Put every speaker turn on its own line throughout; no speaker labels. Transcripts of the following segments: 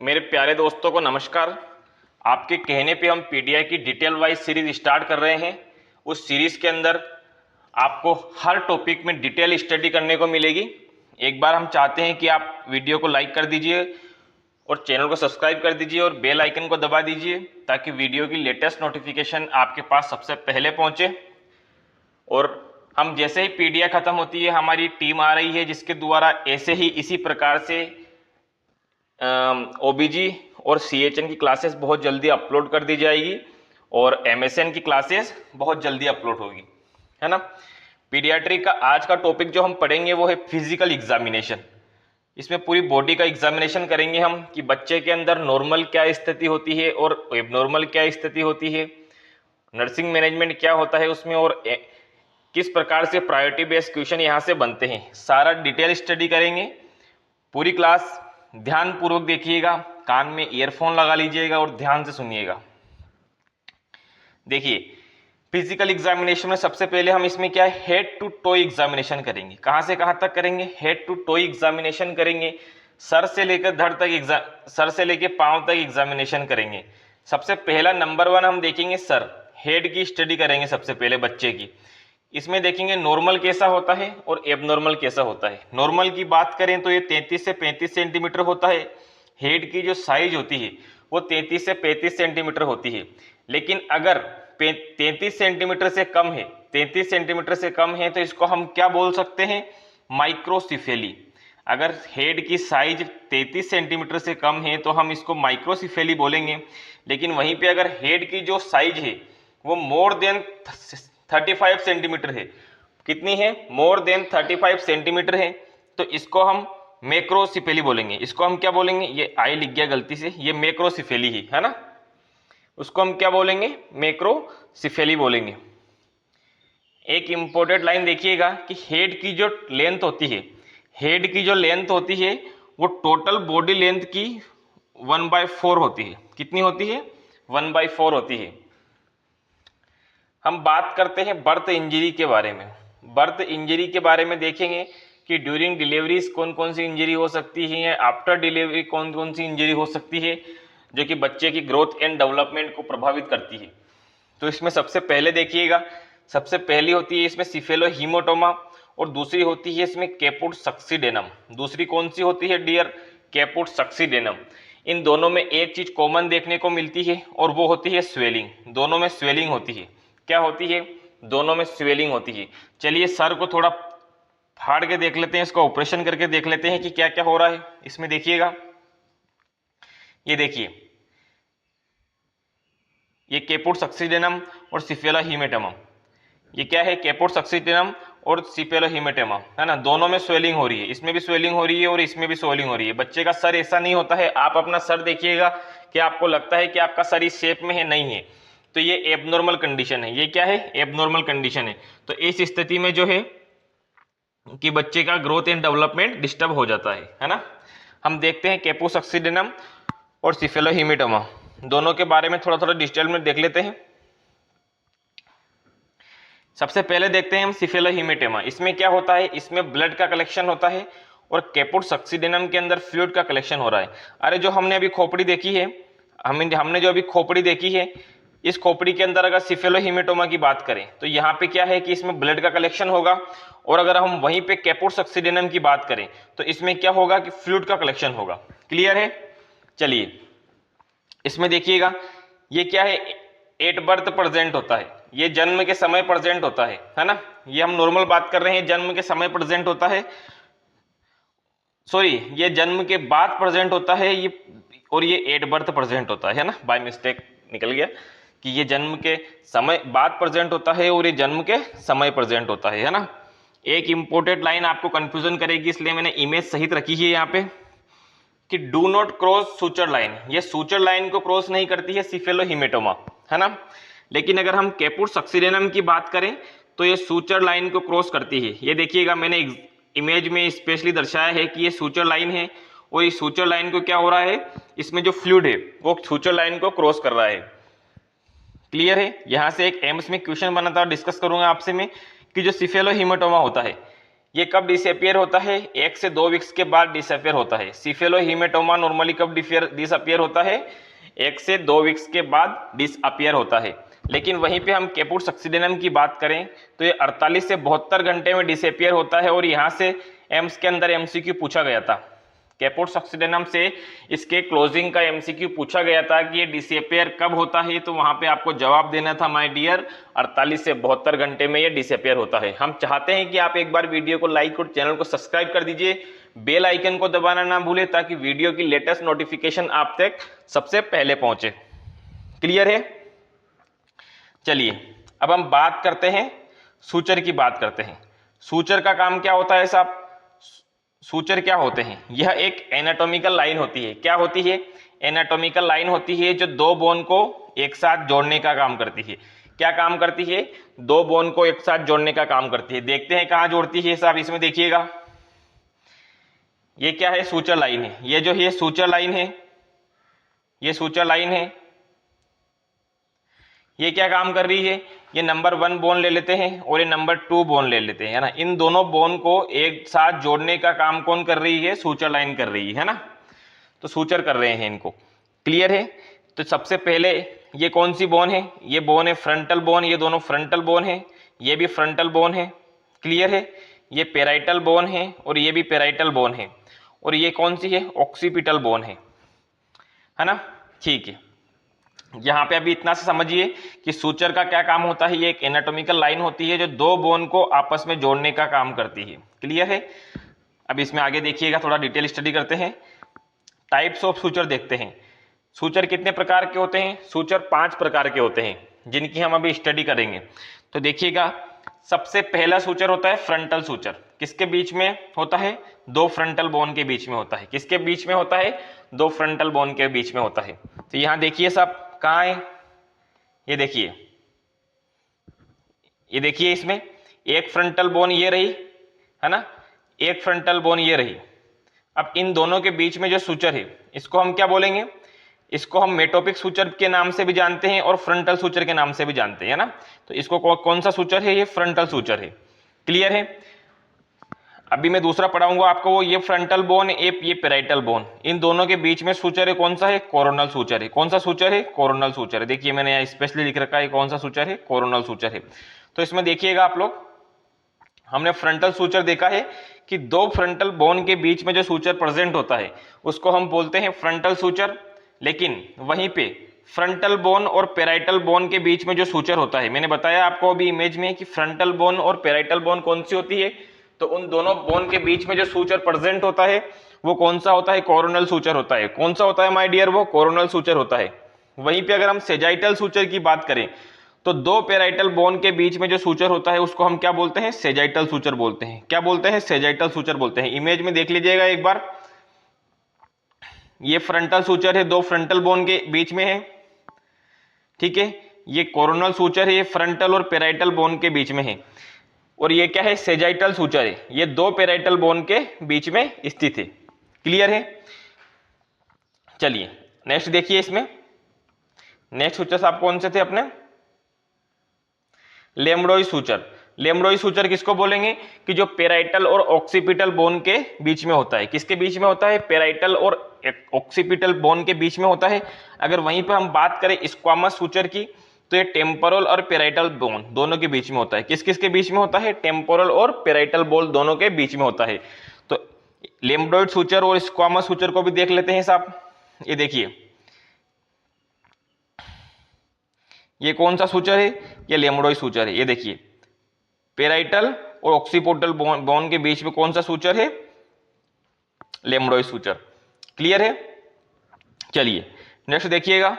मेरे प्यारे दोस्तों को नमस्कार। आपके कहने पे हम पीडीआई की डिटेल वाइज सीरीज स्टार्ट कर रहे हैं। उस सीरीज के अंदर आपको हर टॉपिक में डिटेल स्टडी करने को मिलेगी। एक बार हम चाहते हैं कि आप वीडियो को लाइक कर दीजिए और चैनल को सब्सक्राइब कर दीजिए और बेल आइकन को दबा दीजिए ताकि वीडियो की लेटेस्ट नोटिफिकेशन आपके पास सबसे पहले पहुंचे। और हम जैसे ही पीडीआई खत्म होती है हमारी टीम आ रही है जिसके द्वारा ऐसे ही इसी प्रकार से ओबीजी और सीएचएन की क्लासेस बहुत जल्दी अपलोड कर दी जाएगी और एमएसएन की क्लासेस बहुत जल्दी अपलोड होगी, है ना। पीडियाट्रिक का आज का टॉपिक जो हम पढ़ेंगे वो है फिजिकल एग्जामिनेशन। इसमें पूरी बॉडी का एग्जामिनेशन करेंगे हम कि बच्चे के अंदर नॉर्मल क्या स्थिति होती है और एबनॉर्मल क्या स्थिति होती है, नर्सिंग मैनेजमेंट क्या होता है उसमें और किस प्रकार से प्रायोरिटी बेस्ड क्वेश्चन यहाँ से बनते हैं, सारा डिटेल स्टडी करेंगे। पूरी क्लास ध्यान पूर्वक देखिएगा, कान में ईयरफोन लगा लीजिएगा और ध्यान से सुनिएगा। देखिए, फिजिकल एग्जामिनेशन में सबसे पहले हम इसमें क्या है, हेड टू टो एग्जामिनेशन करेंगे। कहां से कहां तक करेंगे, हेड टू टो एग्जामिनेशन करेंगे। सर से लेकर धड़ तक सर से लेकर पांव तक एग्जामिनेशन करेंगे। सबसे पहला नंबर 1 हम देखेंगे सर, हेड की स्टडी करेंगे सबसे पहले बच्चे की। इसमें देखेंगे नॉर्मल कैसा होता है और एबनॉर्मल कैसा होता है। नॉर्मल की बात करें तो ये 33 से 35 सेंटीमीटर होता है। हेड की जो साइज होती है वो 33 से 35 सेंटीमीटर होती है। लेकिन अगर 33 सेंटीमीटर से कम है, 33 सेंटीमीटर से कम है तो इसको हम क्या बोल सकते हैं, माइक्रोसिफेली। अगर हेड की साइज 33 सेंटीमीटर से कम है तो हम इसको माइक्रोसिफेली बोलेंगे। लेकिन वहीं पे अगर हेड की जो साइज है वो मोर देन 35 सेंटीमीटर है, कितनी है, मोर देन 35 सेंटीमीटर है, तो इसको हम मैक्रोसिफेली बोलेंगे। इसको हम क्या बोलेंगे, ये आई लिख गया गलती से, ये मैक्रोसिफेली ही है ना, उसको हम क्या बोलेंगे, मैक्रोसिफेली बोलेंगे। एक इंपॉर्टेंट लाइन देखिएगा कि हेड की जो लेंथ होती है, हेड की जो लेंथ होती है वो टोटल बॉडी लेंथ की 1/4 होती है। कितनी होती है, 1/4 होती है। हम बात करते हैं बर्थ इंजरी के बारे में। बर्थ इंजरी के बारे में देखेंगे कि ड्यूरिंग डिलीवरीज कौन कौन सी इंजरी हो सकती है, आफ्टर डिलीवरी कौन कौन सी इंजरी हो सकती है जो कि बच्चे की ग्रोथ एंड डेवलपमेंट को प्रभावित करती है। तो इसमें सबसे पहले देखिएगा, सबसे पहली होती है इसमें सिफेलोहीमोटोमा और दूसरी होती है इसमें कैपुट सक्सीडेनम। दूसरी कौन सी होती है डियर, कैपुट सक्सीडेनम। इन दोनों में एक चीज कॉमन देखने को मिलती है और वो होती है स्वेलिंग। दोनों में स्वेलिंग होती है। क्या होती है, दोनों में स्वेलिंग होती है। चलिए सर को थोड़ा फाड़ के देख लेते हैं, इसका ऑपरेशन करके देख लेते हैं कि क्या क्या हो रहा है। इसमें देखिएगा, ये देखिए, ये कैपुट सक्सीडेनम और सिफेलोहीमेटोमा। ये क्या है, कैपुट सक्सीडेनम और सिफेलोहीमेटोमा, है ना। दोनों में स्वेलिंग हो रही है, इसमें भी स्वेलिंग हो रही है और इसमें भी स्वेलिंग हो रही है। बच्चे का सर ऐसा नहीं होता है, आप अपना सर देखिएगा कि आपको लगता है कि आपका सर इस शेप में है, नहीं है, तो ये एबनॉर्मल कंडीशन है। ये क्या है, एबनॉर्मल कंडीशन है। तो इस स्थिति में जो है कि बच्चे का ग्रोथ एंड डेवलपमेंट डिस्टर्ब हो जाता है ना। हम देखते हैं कैपुट सक्सीडेनम और सिफेलोहीमेटोमा दोनों के बारे में थोड़ा थोड़ा डिटेल में देख लेते हैं। सबसे पहले देखते हैं हम सिफेलोहीमेटोमा। इसमें क्या होता है, इसमें ब्लड का कलेक्शन होता है और कैपुट सक्सीडेनम के अंदर फ्लूइड का कलेक्शन हो रहा है। अरे जो हमने अभी खोपड़ी देखी है, हमने जो अभी खोपड़ी देखी है, इस खोपड़ी के अंदर अगर सिफेलोहीमेटोमा की बात करें तो यहाँ पे क्या है कि इसमें ब्लड का कलेक्शन होगा। और अगर हम वहीं पे कैपुट सक्सीडेनम की बात करें तो इसमें क्या होगा कि फ्लूइड का कलेक्शन होगा। क्लियर है। चलिए इसमें देखिएगा, ये क्या है, एट बर्थ प्रेजेंट होता है, ये जन्म के समय प्रेजेंट होता है ना। ये हम नॉर्मल बात कर रहे हैं, जन्म के समय प्रेजेंट होता है, सॉरी ये जन्म के बाद प्रेजेंट होता है ये, और ये एट बर्थ प्रेजेंट होता है ना, बाय मिस्टेक निकल गया कि ये जन्म के समय बाद प्रेजेंट होता है और ये जन्म के समय प्रेजेंट होता है ना। एक इंपॉर्टेंट लाइन आपको कंफ्यूजन करेगी, इसलिए मैंने इमेज सहित रखी है यहाँ पे कि do not cross suture line. ये सूचर लाइन को क्रॉस नहीं करती है सिफेलोहीमेटोमा, है ना। लेकिन अगर हम कैपुट सक्सीडेनम की बात करें तो ये सूचर लाइन को क्रॉस करती है। ये देखिएगा, मैंने इमेज में स्पेशली दर्शाया है कि ये सूचर लाइन है और इस सूचर लाइन को क्या हो रहा है, इसमें जो फ्लूइड है वो सूचर लाइन को क्रॉस कर रहा है। क्लियर है। यहां से एक एम्स में क्वेश्चन बना था, डिस्कस करूंगा आपसे मैं कि जो सिफेलोहीमेटोमा होता है ये कब डिसअपियर होता है? 1 से 2 वीक्स के बाद डिसअपियर होता है। सीफेलोहीमेटोमा नॉर्मली कब डिसअपियर होता है? 1 से 2 वीक्स के बाद डिसअपियर होता है। लेकिन वहीं पे हम कैपुट सक्सीडेनम की बात करें तो ये 48 से 72 घंटे में डिसअपियर होता है। और यहाँ से एम्स के अंदर एमसीक्यू पूछा गया था, कैपुट सक्सीडेनम से इसके क्लोजिंग का एमसीक्यू पूछा गया था कि ये डिसअपियर कब होता है, तो वहां पे आपको जवाब देना था माय डियर 48 से 72 घंटे में ये डिसअपियर होता है। हम चाहते हैं कि आप एक बार वीडियो को लाइक और चैनल को सब्सक्राइब कर दीजिए, बेल आइकन को दबाना ना भूले ताकि वीडियो की लेटेस्ट नोटिफिकेशन आप तक सबसे पहले पहुंचे। क्लियर है? चलिए अब हम बात करते हैं सूचर की बात करते हैं। सूचर का काम क्या होता है साहब? सूचर क्या होते हैं? यह एक एनाटॉमिकल लाइन होती है। क्या होती है? एनाटॉमिकल लाइन होती है जो दो बोन को एक साथ जोड़ने का काम करती है। क्या काम करती है? दो बोन को एक साथ जोड़ने का काम करती है। देखते हैं कहां जोड़ती है साहब, इसमें देखिएगा। ये क्या है? सूचर लाइन है। ये जो है सूचर लाइन है, ये सूचर लाइन है। ये क्या काम कर रही है? ये नंबर 1 बोन ले लेते हैं और ये नंबर 2 बोन ले लेते हैं, है ना। इन दोनों बोन को एक साथ जोड़ने का काम कौन कर रही है? सूचर लाइन कर रही है ना। तो सूचर कर रहे हैं इनको। क्लियर है? तो सबसे पहले ये कौन सी बोन है? ये बोन है फ्रंटल बोन। ये दोनों फ्रंटल बोन है, ये भी फ्रंटल बोन है। क्लियर है? ये पेराइटल बोन है और ये भी पेराइटल बोन है। और ये कौन सी है? ऑक्सीपिटल बोन है ना। ठीक है, यहां पे अभी इतना से समझिए कि सूचर का क्या काम होता है। ये एक एनाटॉमिकल लाइन होती है जो दो बोन को आपस में जोड़ने का काम करती है। क्लियर है? अब इसमें आगे देखिएगा, थोड़ा डिटेल स्टडी करते हैं। टाइप्स ऑफ सूचर देखते हैं। सूचर कितने प्रकार के होते हैं? सूचर 5 प्रकार के होते हैं जिनकी हम अभी स्टडी करेंगे। तो देखिएगा, सबसे पहला सूचर होता है फ्रंटल सूचर। किसके बीच में होता है? दो फ्रंटल बोन के बीच में होता है। किसके बीच में होता है? दो फ्रंटल बोन के बीच में होता है। तो यहां देखिए साहब, कहां है? ये देखिए, ये देखिए, इसमें एक फ्रंटल बोन ये रही, है ना, एक फ्रंटल बोन ये रही। अब इन दोनों के बीच में जो सूचर है इसको हम क्या बोलेंगे? इसको हम मेटोपिक सूचर के नाम से भी जानते हैं और फ्रंटल सूचर के नाम से भी जानते हैं ना। तो इसको कौन सा सूचर है? ये फ्रंटल सूचर है। क्लियर है? अभी मैं दूसरा पढ़ाऊंगा आपको, वो ये फ्रंटल बोन, ये पेराइटल बोन, इन दोनों के बीच में सूचर है कौन सा है? कोरोनल सूचर है। कौन सा सूचर है? कोरोनल सूचर है। देखिए मैंने यहाँ स्पेशली लिख रखा है कौन सा सूचर है? कोरोनल सूचर है। तो इसमें देखिएगा आप लोग, हमने फ्रंटल सूचर देखा है कि दो फ्रंटल बोन के बीच में जो सूचर प्रेजेंट होता है उसको हम बोलते हैं फ्रंटल सूचर। लेकिन वहीं पे फ्रंटल बोन और पेराइटल बोन के बीच में जो सूचर होता है, मैंने बताया आपको अभी इमेज में कि फ्रंटल बोन और पेराइटल बोन कौन सी होती है। तो उन दोनों बोन के बीच में जो सूचर प्रेजेंट होता है वो कौन सा होता है? कोरोनल सूचर होता है। कौन सा होता है माय डियर? वो कोरोनल सूचर होता है। वहीं पे अगर हम सेजाइटल सूचर की बात करें तो दो पेराइटल बोन के बीच में जो सूचर होता है उसको हम क्या बोलते हैं? सेजाइटल सूचर बोलते हैं। क्या बोलते हैं? सेजाइटल सूचर बोलते हैं। इमेज में देख लीजिएगा एक बार, ये फ्रंटल सूचर है, दो फ्रंटल बोन के बीच में है। ठीक है, ये कोरोनल सूचर है, ये फ्रंटल और पेराइटल बोन के बीच में है। और ये क्या है? सेजाइटल सूचर है, ये दो पेराइटल बोन के बीच में स्थित है। क्लियर है? चलिए नेक्स्ट देखिए, इसमें नेक्स्ट सूचर आप कौन से थे अपने? लेमडोई सूचर। लेमडोई सूचर किसको बोलेंगे? कि जो पेराइटल और ऑक्सीपिटल बोन के बीच में होता है। किसके बीच में होता है? पेराइटल और ऑक्सीपिटल बोन के बीच में होता है। अगर वहीं पर हम बात करें स्क्वामस सूचर की तो ये टेम्पोरल और पेराइटल बोन दोनों के बीच में होता है। किस किस के बीच में होता है? टेम्पोरल और पेराइटल बोन दोनों के बीच में होता है। तो लेमडोइड सूचर और स्क्वामस सूचर को भी देख लेते हैं साहब। ये देखिए, ये कौन सा सूचर है? ये लेमडोइड सूचर है। ये देखिए, पेराइटल और ऑक्सीपिटल बोन के बीच में कौन सा सूचर है? लेमडोइड सूचर। क्लियर है? चलिए नेक्स्ट देखिएगा,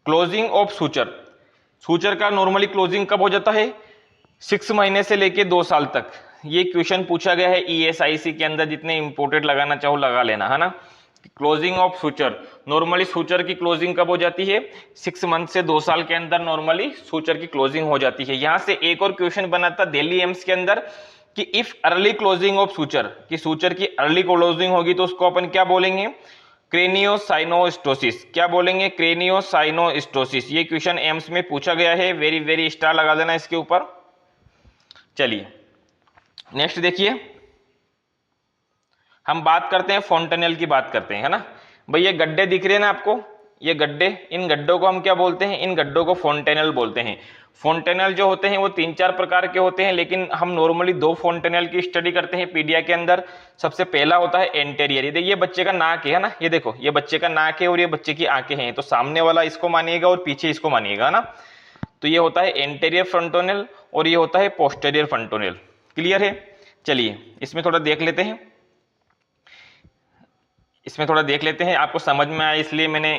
क्लोजिंग ऑफ सूचर। सूचर का नॉर्मली क्लोजिंग कब हो जाता है? 6 महीने से लेके 2 साल तक। ये क्वेश्चन पूछा गया है ESIC के अंदर, जितने इंपोर्टेंट लगाना चाहो लगा लेना, है ना। Closing of suture, normally suture की क्लोजिंग कब हो जाती है? 6 मंथ से 2 साल के अंदर नॉर्मली सूचर की क्लोजिंग हो जाती है। यहां से एक और क्वेश्चन बना था दिल्ली एम्स के अंदर कि if early closing of suture, कि सूचर की अर्ली क्लोजिंग होगी तो उसको अपन क्या बोलेंगे? क्रेनियोसाइनोस्टोसिस, क्या बोलेंगे? क्रेनियोसाइनोस्टोसिस। ये क्वेश्चन एम्स में पूछा गया है, वेरी वेरी स्टार लगा देना इसके ऊपर। चलिए नेक्स्ट देखिए, हम बात करते हैं फोंटेनेल की, बात करते हैं, है ना भाई। ये गड्ढे दिख रहे हैं ना आपको, ये गड्ढे, इन गड्ढों को हम क्या बोलते हैं? इन गड्ढों को फोंटेनल बोलते हैं। फोंटेनल जो होते हैं वो 3-4 प्रकार के होते हैं, लेकिन हम नॉर्मली 2 फोंटेनल की स्टडी करते हैं पीडिया के अंदर। सबसे पहला होता है एंटेरियर, ये देखिए बच्चे का नाक है ना, ये देखो ये बच्चे का नाक है और ये बच्चे की आंखें हैं, तो सामने वाला इसको मानिएगा और पीछे इसको मानिएगा ना। तो ये होता है एंटेरियर फ्रंटोनल और ये होता है पोस्टेरियर फ्रंटोनल। क्लियर है? चलिए इसमें थोड़ा देख लेते हैं, इसमें थोड़ा देख लेते हैं, आपको समझ में आया इसलिए मैंने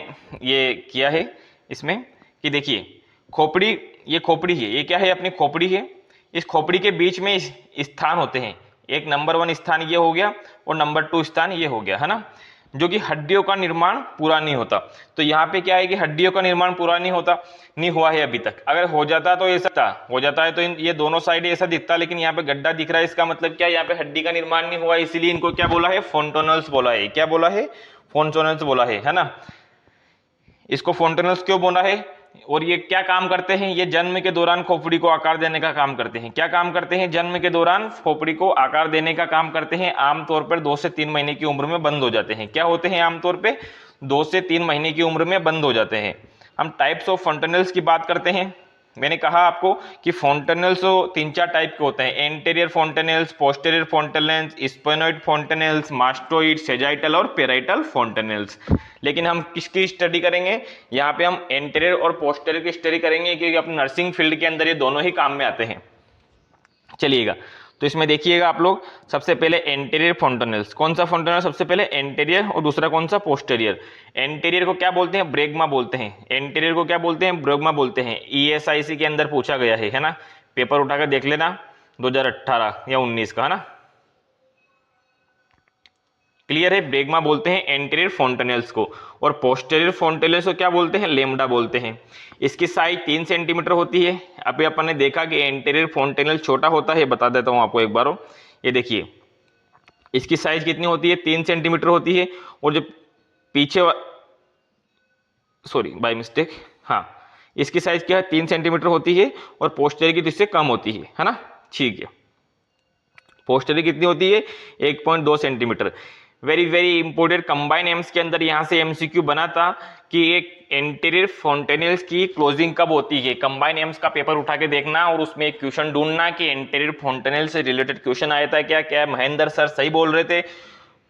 ये किया है इसमें। कि देखिए खोपड़ी, ये खोपड़ी है, ये क्या है? अपनी खोपड़ी है। इस खोपड़ी के बीच में स्थान होते हैं, एक नंबर 1 स्थान ये हो गया और नंबर 2 स्थान ये हो गया, है ना, जो कि हड्डियों का निर्माण पूरा नहीं होता। तो यहाँ पे क्या है कि हड्डियों का निर्माण पूरा नहीं होता, नहीं हुआ है अभी तक। अगर हो जाता तो ऐसा हो जाता है तो ये दोनों साइड ऐसा दिखता, लेकिन यहाँ पे गड्ढा दिख रहा है, इसका मतलब क्या है? यहाँ पे हड्डी का निर्माण नहीं हुआ, इसीलिए इनको क्या बोला है? फोंटोनल्स बोला है। क्या बोला है? फोंटोनल्स बोला है ना। इसको फोंटेनल्स क्यों बोला है? और ये क्या काम करते हैं? ये जन्म के दौरान खोपड़ी को आकार देने का काम करते हैं। क्या काम करते हैं? जन्म के दौरान खोपड़ी को आकार देने का काम करते हैं। आमतौर पर 2 से 3 महीने की उम्र में बंद हो जाते हैं। क्या होते हैं? आमतौर पे 2 से 3 महीने की उम्र में बंद हो जाते हैं। हम टाइप्स ऑफ फोंटेनल्स की बात करते हैं। मैंने कहा आपको कि फोंटेनल्स 3-4 टाइप के होते हैं, anterior फोंटेनल्स, posterior फोंटेनल्स, sphenoid फोंटेनल्स, mastoid, sagittal और पेराइटल फोंटेनल्स। लेकिन हम किसकी स्टडी करेंगे? यहाँ पे हम एंटेरियर और पोस्टेरियर की स्टडी करेंगे, क्योंकि अपने नर्सिंग फील्ड के अंदर ये दोनों ही काम में आते हैं। चलिएगा, तो इसमें देखिएगा आप लोग, सबसे पहले एंटेरियर फोंटेनल्स। कौन सा फोंटेनल? सबसे पहले एंटेरियर और दूसरा कौन सा? पोस्टेरियर। एंटेरियर को क्या बोलते हैं? ब्रेगमा बोलते हैं। एंटेरियर को क्या बोलते हैं? ब्रेगमा बोलते हैं। ESIC के अंदर पूछा गया है ना, पेपर उठाकर देख लेना 2018 या 19 का, है ना। क्लियर है? ब्रेगमा बोलते हैं एंटेरियर फोंटेनल्स को, और पोस्टेरियर फोंटेनल्स को क्या बोलते हैं? लेमडा बोलते हैं। इसकी साइज 3 सेंटीमीटर होती है। अभी अपन ने देखा कि एंटेरियर फोंटेनल छोटा होता है, बता देता हूं आपको एक बार। ये देखिए इसकी साइज कितनी होती है? 3 सेंटीमीटर होती है। और जो पीछे, सॉरी बाय मिस्टेक, हाँ, इसकी साइज क्या है? 3 सेंटीमीटर होती है और पोस्टेरियर की तो इससे कम होती है ना। ठीक है, पोस्टेरियर कितनी होती है? 1.2 centimetre. Very very important, combine AIIMS के अंदर यहां से MCQ बना था कि एक एंटेरियर फोंटेनल्स की क्लोजिंग कब होती है। कंबाइन एम्स का पेपर उठा के देखना और उसमें एक क्वेश्चन ढूंढना कि एंटेरियर फोंटेनल से रिलेटेड क्वेश्चन आया था क्या। क्या महेंद्र सर सही बोल रहे थे?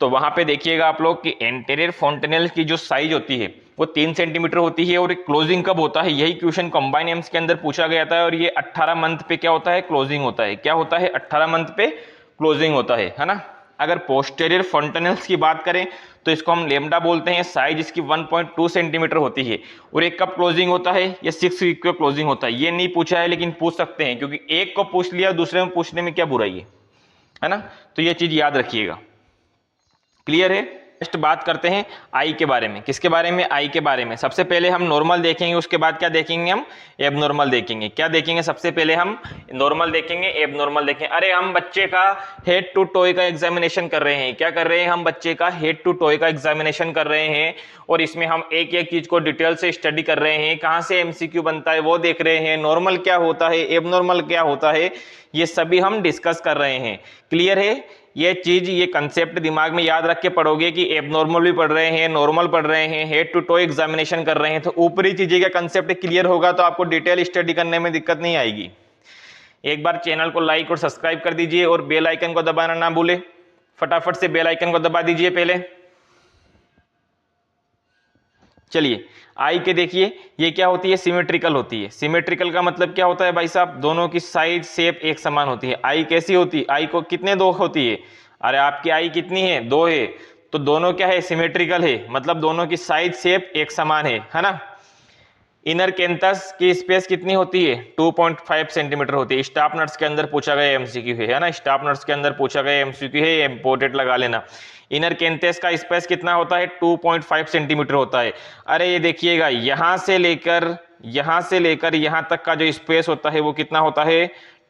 तो वहां पे देखिएगा आप लोग कि एंटेरियर फोंटेनल की जो साइज होती है वो 3 सेंटीमीटर होती है, और क्लोजिंग कब होता है, यही क्वेश्चन कंबाइन एम्स के अंदर पूछा गया था। और ये 18 मंथ पे क्या होता है? क्लोजिंग होता है। क्या होता है? 18 मंथ पे क्लोजिंग होता है ना। अगर पोस्टेरियर फोंटेनल्स की बात करें तो इसको हम लेमडा बोलते हैं। साइज इसकी 1.2 सेंटीमीटर होती है। और एक कब क्लोजिंग होता है? ये 6 वीक को क्लोजिंग होता है। ये नहीं पूछा है लेकिन पूछ सकते हैं, क्योंकि एक को पूछ लिया दूसरे में पूछने में क्या बुराई है ना। तो ये चीज याद रखिएगा। क्लियर है? नेक्स्ट बात करते हैं आई के बारे में। किसके बारे में? आई के बारे में। सबसे पहले हम नॉर्मल देखेंगे, उसके बाद क्या देखेंगे? हम एबनॉर्मल देखेंगे। क्या देखेंगे? सबसे पहले हम नॉर्मल देखेंगे, एबनॉर्मल देखेंगे। अरे हम बच्चे का हेड टू टोय का एग्जामिनेशन कर रहे हैं। क्या कर रहे हैं? हम बच्चे का हेड टू टोय का एग्जामिनेशन कर रहे हैं, और इसमें हम एक एक चीज को डिटेल से स्टडी कर रहे हैं। कहां से MCQ बनता है वो देख रहे हैं। नॉर्मल क्या होता है, एबनॉर्मल क्या होता है, ये सभी हम डिस्कस कर रहे हैं। क्लियर है? ये चीज, ये कंसेप्ट दिमाग में याद रख के पढ़ोगे कि एबनॉर्मल भी पढ़ रहे हैं, नॉर्मल पढ़ रहे हैं, हेड टू टो एग्जामिनेशन कर रहे हैं, तो ऊपरी चीजें का कंसेप्ट क्लियर होगा तो आपको डिटेल स्टडी करने में दिक्कत नहीं आएगी। एक बार चैनल को लाइक और सब्सक्राइब कर दीजिए और बेल आइकन को दबाना ना भूले। फटाफट से बेल आइकन को दबा दीजिए पहले। चलिए आई के देखिए, ये क्या होती है? सिमेट्रिकल होती है। सिमेट्रिकल का मतलब क्या होता है भाई साहब? दोनों की साइज शेप एक समान होती है। आई कैसी होती है? आई को कितने 2 होती है? अरे आपकी आई कितनी है? 2 है। तो दोनों क्या है? सिमेट्रिकल है, मतलब दोनों की साइज शेप एक समान है ना। इनर कैंथस की स्पेस कितनी होती है? 2.5 सेंटीमीटर होती है। स्टाफ नर्स के अंदर पूछा गया MCQ है ना। स्टाफ नर्स के अंदर पूछा गया MCQ है, इंपोर्टेंट लगा लेना। इनर कैंथस का स्पेस कितना होता है? 2.5 सेंटीमीटर होता है। अरे ये देखिएगा, यहां से लेकर यहां तक का जो स्पेस होता है वो कितना होता है?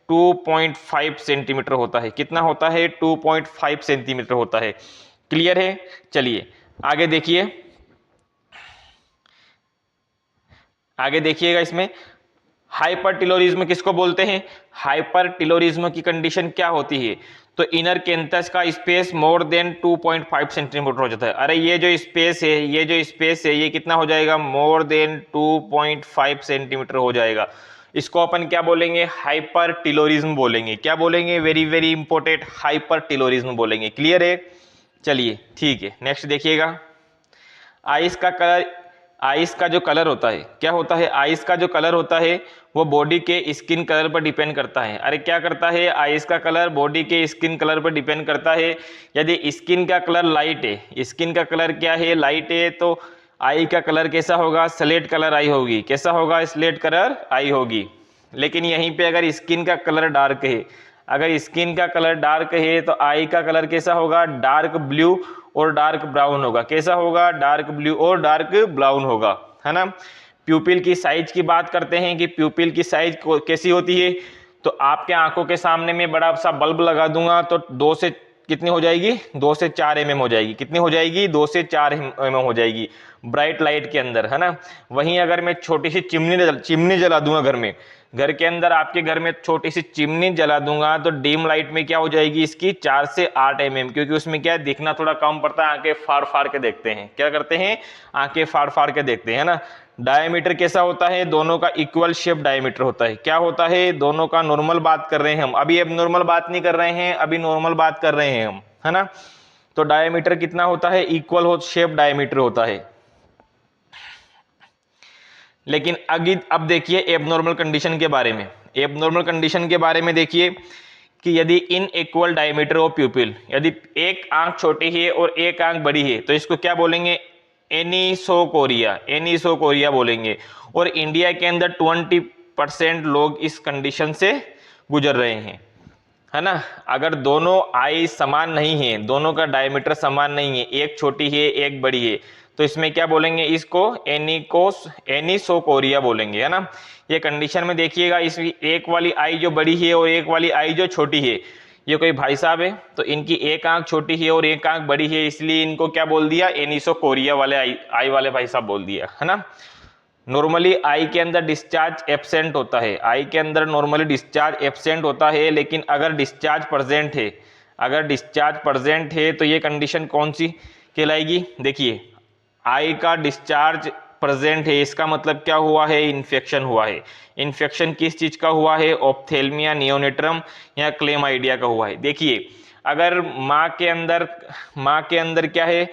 2.5 सेंटीमीटर होता है। कितना होता है? 2.5 सेंटीमीटर होता है। क्लियर है? चलिए आगे देखिए, आगे देखिएगा इसमें हाइपरटिलोरिज्म किसको बोलते हैं? हाइपरटिलोरिज्म की कंडीशन क्या होती है? तो इनर कैंथस का स्पेस मोर देन 2.5 सेंटीमीटर हो जाता है। अरे ये जो स्पेस है, ये जो स्पेस है, ये कितना हो जाएगा? मोर देन 2.5 सेंटीमीटर हो जाएगा। इसको अपन क्या बोलेंगे? हाइपरटिलोरिज्म बोलेंगे। क्या बोलेंगे? वेरी वेरी इंपॉर्टेंट, हाइपरटिलोरिज्म बोलेंगे। क्लियर है? चलिए ठीक है, नेक्स्ट देखिएगा। आइस का कलर, आइस का जो कलर होता है, क्या होता है? आइस का जो कलर होता है वो बॉडी के स्किन कलर पर डिपेंड करता है। अरे क्या करता है? आइस का कलर बॉडी के स्किन कलर पर डिपेंड करता है। यदि स्किन का कलर लाइट है, स्किन का कलर क्या है? लाइट है, तो आई का कलर कैसा होगा? स्लेट कलर आई होगी। कैसा होगा? स्लेट कलर आई होगी। लेकिन यहीं पे अगर स्किन का कलर डार्क है, अगर स्किन का कलर डार्क है तो आई का कलर कैसा होगा? डार्क ब्लू और डार्क ब्राउन होगा। कैसा होगा? डार्क ब्लू और डार्क ब्राउन होगा, है ना। प्यूपिल की साइज की बात करते हैं कि प्यूपिल की साइज कैसी होती है। तो आपके आंखों के सामने में बड़ा सा बल्ब लगा दूंगा तो 2 से कितनी हो जाएगी? 2 से 4 mm हो जाएगी। कितनी हो जाएगी? 2 से 4 mm हो जाएगी ब्राइट लाइट के अंदर, है ना। वहीं अगर मैं छोटी सी चिमनी जला दूंगा घर में, घर के अंदर आपके घर में छोटी सी चिमनी जला दूंगा तो डीम लाइट में क्या हो जाएगी इसकी? 4 से 8 mm, क्योंकि उसमें क्या है, दिखना थोड़ा कम पड़ता है। आंखें फाड़ फाड़ के देखते हैं। क्या करते हैं? आंखें फाड़ फाड़ के देखते हैं, ना। डायमीटर कैसा होता है? दोनों का इक्वल शेप डायमीटर होता है। क्या होता है? दोनों का नॉर्मल बात कर रहे हैं हम, अभी अब नॉर्मल बात नहीं कर रहे हैं, अभी नॉर्मल बात कर रहे हैं हम, है ना। तो डायमीटर कितना होता है? इक्वल हो शेप डायमीटर होता है। लेकिन अब देखिए एबनॉर्मल कंडीशन के बारे में। एबनॉर्मल कंडीशन के बारे में देखिए कि यदि इन इक्वल डायमीटर ऑफ प्यूपिल, यदि एक आंख छोटी है और एक आंख बड़ी है तो इसको क्या बोलेंगे? एनिसोकोरिया, एनिसोकोरिया बोलेंगे। और इंडिया के अंदर 20% लोग इस कंडीशन से गुजर रहे हैं, है ना। अगर दोनों आई समान नहीं है, दोनों का डायमीटर समान नहीं है, एक छोटी है एक बड़ी है, तो इसमें क्या बोलेंगे? इसको एनिसोकोरिया बोलेंगे, है ना। ये कंडीशन में देखिएगा, इस एक वाली आई जो बड़ी है और एक वाली आई जो छोटी है, ये कोई भाई साहब है तो इनकी एक आंख छोटी है और एक आंख बड़ी है, इसलिए इनको क्या बोल दिया? एनिसोकोरिया वाले आई वाले भाई साहब बोल दिया, है ना। नॉर्मली आई के अंदर डिस्चार्ज एब्सेंट होता है, आई के अंदर नॉर्मली डिस्चार्ज एब्सेंट होता है। लेकिन अगर डिस्चार्ज प्रेजेंट है, अगर डिस्चार्ज प्रेजेंट है तो ये कंडीशन कौन सी कहलाएगी? देखिए, आई का डिस्चार्ज प्रेजेंट है, इसका मतलब क्या हुआ है? इन्फेक्शन हुआ है। इन्फेक्शन किस चीज का हुआ है? ऑप्थेल्मिया नियोनेट्रम या क्लेमाइडिया का हुआ है। देखिए, अगर माँ के अंदर क्या है?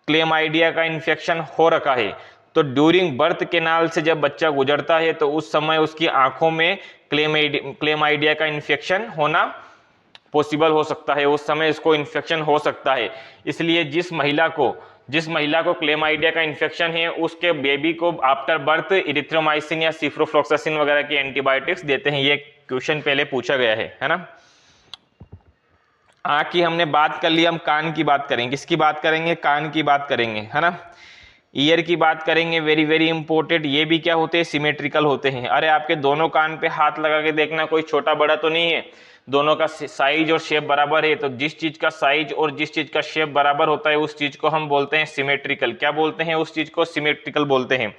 क्लेमाइडिया का इन्फेक्शन हो रखा है, तो ड्यूरिंग बर्थ केनाल से जब बच्चा गुजरता है तो उस समय उसकी आंखों में क्लेमाइडिया का इन्फेक्शन होना पॉसिबल हो सकता है, उस समय इसको इन्फेक्शन हो सकता है। इसलिए जिस महिला को क्लेमाइडिया का इन्फेक्शन है उसके बेबी को आफ्टर बर्थ इरिथ्रोमाइसिन या सिफ्रोफ्लॉक्सासिन वगैरह की एंटीबायोटिक्स देते हैं। ये क्वेश्चन पहले पूछा गया है ना। आंख की हमने बात कर ली, हम कान की बात करेंगे। किसकी बात करेंगे? कान की बात करेंगे, है ना। ईयर की बात करेंगे, वेरी वेरी इंपॉर्टेंट। ये भी क्या होते हैं? सिमेट्रिकल होते हैं। अरे आपके दोनों कान पे हाथ लगा के देखना, कोई छोटा बड़ा तो नहीं है, दोनों का साइज और शेप बराबर है। तो जिस चीज का साइज और जिस चीज का शेप बराबर होता है उस चीज को हम बोलते हैं सिमेट्रिकल। क्या बोलते हैं? उस चीज को सिमेट्रिकल बोलते हैं,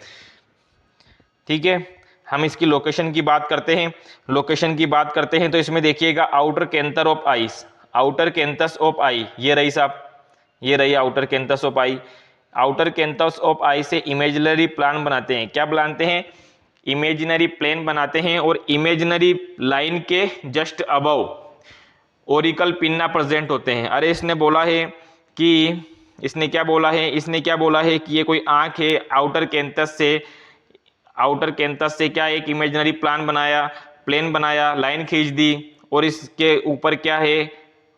ठीक है। हम इसकी लोकेशन की बात करते हैं, लोकेशन की बात करते हैं तो इसमें देखिएगा outer canthus of eyes, outer canthus of eye, ये रही साहब, ये रही outer canthus of eye. Outer canthus of eye से इमेजिनरी प्लान बनाते हैं। क्या बनाते हैं? इमेजिनरी प्लेन बनाते हैं। और इमेजिनरी लाइन के just above Oracle pinna present होते हैं। अरे इसने बोला है कि इसने क्या बोला है? इसने क्या बोला है कि ये कोई आंख है, आउटर कैंथस से क्या एक इमेजिनरी प्लेन बनाया, लाइन खींच दी और इसके ऊपर क्या है?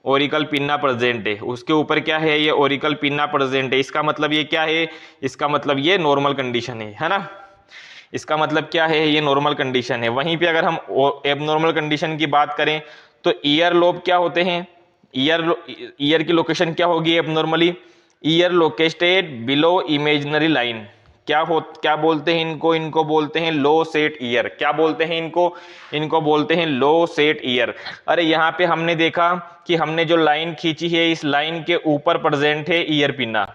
ओरिकल पिन्ना प्रेजेंट है। उसके ऊपर क्या है? ये ओरिकल पिन्ना प्रेजेंट है। इसका मतलब ये क्या है? इसका मतलब ये नॉर्मल कंडीशन है ना। इसका मतलब क्या है? ये नॉर्मल कंडीशन है। वहीं पे अगर हम एबनॉर्मल कंडीशन की बात करें तो ईयर लोब क्या होते हैं? ईयर की लोकेशन क्या होगी abnormally? Year located below imaginary line. क्या बोलते हैं इनको? इनको बोलते हैं लो सेट ईयर। क्या बोलते हैं इनको? इनको बोलते हैं लो सेट ईयर। अरे यहाँ पे हमने देखा कि हमने जो लाइन खींची है, इस लाइन के ऊपर प्रेजेंट है ईयर पिन्ना,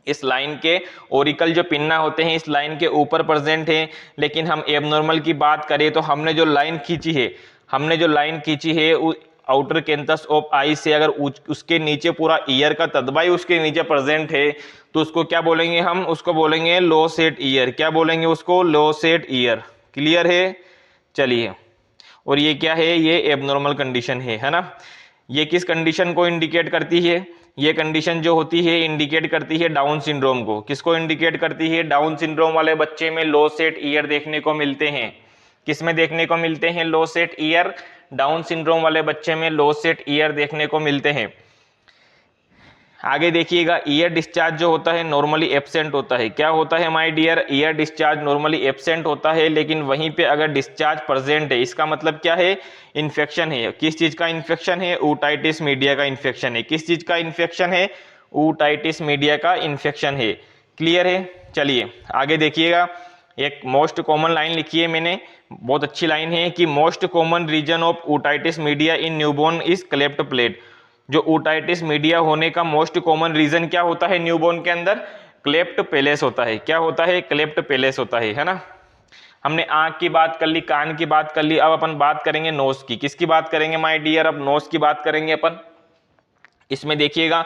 इस लाइन के ओरिकल जो पिन्ना होते हैं इस लाइन के ऊपर प्रेजेंट हैं। लेकिन हम एबनॉर्मल की बात करें तो हमने जो लाइन खींची है आउटर कैंथस ऑफ आई से अगर उसके नीचे पूरा ईयर का तदबाई उसके नीचे प्रेजेंट है तो उसको क्या बोलेंगे, हम उसको बोलेंगे लो सेट ईयर। क्या बोलेंगे उसको, लो सेट ईयर। क्लियर है, चलिए। और ये क्या है, ये एबनॉर्मल कंडीशन है ना। ये किस कंडीशन को इंडिकेट करती है, ये कंडीशन जो होती है इंडिकेट करती है डाउन सिंड्रोम को। किसको इंडिकेट करती है, डाउन सिंड्रोम वाले बच्चे में लो सेट ईयर देखने को मिलते हैं। किस में देखने को मिलते हैं, लो सेट ईयर। डाउन सिंड्रोम वाले बच्चे में लो सेट ईयर देखने को मिलते हैं। आगे देखिएगा, ईयर डिस्चार्ज जो होता है नॉर्मली एब्सेंट होता है। क्या होता है my dear, ear discharge normally absent होता है, लेकिन वहीं पे अगर डिस्चार्ज प्रेजेंट है इसका मतलब क्या है, इन्फेक्शन है। किस चीज का इन्फेक्शन है, ओटाइटिस मीडिया का इन्फेक्शन है। किस चीज का इन्फेक्शन है, ओटाइटिस मीडिया का इन्फेक्शन है। क्लियर है, चलिए आगे देखिएगा। एक मोस्ट कॉमन लाइन लिखी है मैंने, बहुत अच्छी लाइन है कि most common reason of otitis media in newborn is cleft palate. जो ओटाइटिस मीडिया होने का मोस्ट कॉमन रीजन क्या होता है न्यूबॉर्न के अंदर, क्लेफ्ट पेलेस होता है। क्या होता है, क्लेफ्ट पेलेस होता है ना। हमने आंख की बात कर ली, कान की बात कर ली, अब अपन बात करेंगे नोज की। किसकी बात करेंगे माय डियर, अब नोज की बात करेंगे अपन। इसमें देखिएगा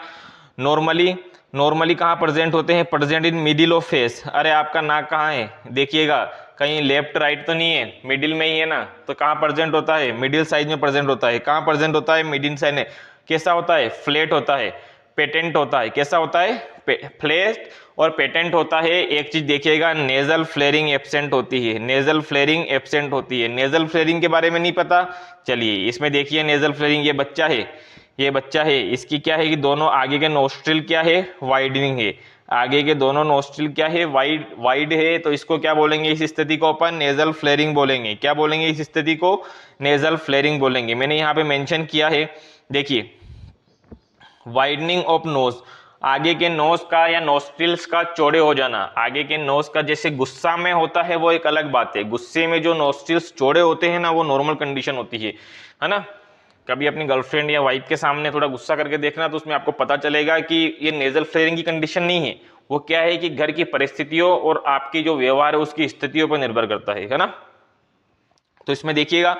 नॉर्मली कहाँ प्रेजेंट होते हैं, present in middle of face. अरे आपका नाक कहाँ है, देखिएगा कहीं लेफ्ट राइट तो नहीं है, मिडिल में ही है ना। तो कहाँ प्रेजेंट होता है, मिडिल साइज में प्रेजेंट होता है। कहाँ प्रेजेंट होता है, मिडिल साइड में। कैसा होता है, फ्लैट होता है, पेटेंट होता है। कैसा होता है, फ्लैट और पेटेंट होता है। एक चीज देखिएगा, नेजल फ्लेयरिंग एब्सेंट होती है। नेजल फ्लेयरिंग एब्सेंट होती है। नेजल फ्लेयरिंग के बारे में नहीं पता, चलिए इसमें देखिए नेजल फ्लेयरिंग। ये बच्चा है, इसकी क्या है कि दोनों आगे के नोस्ट्रिल क्या है, वाइडनिंग है। आगे के दोनों नोस्ट्रिल क्या है, वाइड है। तो इसको क्या बोलेंगे, इस स्थिति को अपन नेजल फ्लेयरिंग बोलेंगे। क्या बोलेंगे, इस स्थिति को नेजल फ्लेयरिंग बोलेंगे। मैंने यहाँ पे मेंशन किया है, देखिए वाइडनिंग ऑफ नोज, आगे के नोज का या नोस्ट्रिल्स का चौड़े हो जाना। आगे के नोज का जैसे गुस्सा में होता है वो एक अलग बात है, गुस्से में जो नोस्ट्रिल्स चौड़े होते हैं ना वो नॉर्मल कंडीशन होती है ना। कभी अपनी गर्लफ्रेंड या वाइफ के सामने थोड़ा गुस्सा करके देखना तो उसमें आपको पता चलेगा कि ये नेजल फ्लेयरिंग की कंडीशन नहीं है। वो क्या है कि घर की परिस्थितियों और आपकी जो व्यवहार है उसकी स्थितियों पर निर्भर करता है ना। तो इसमें देखिएगा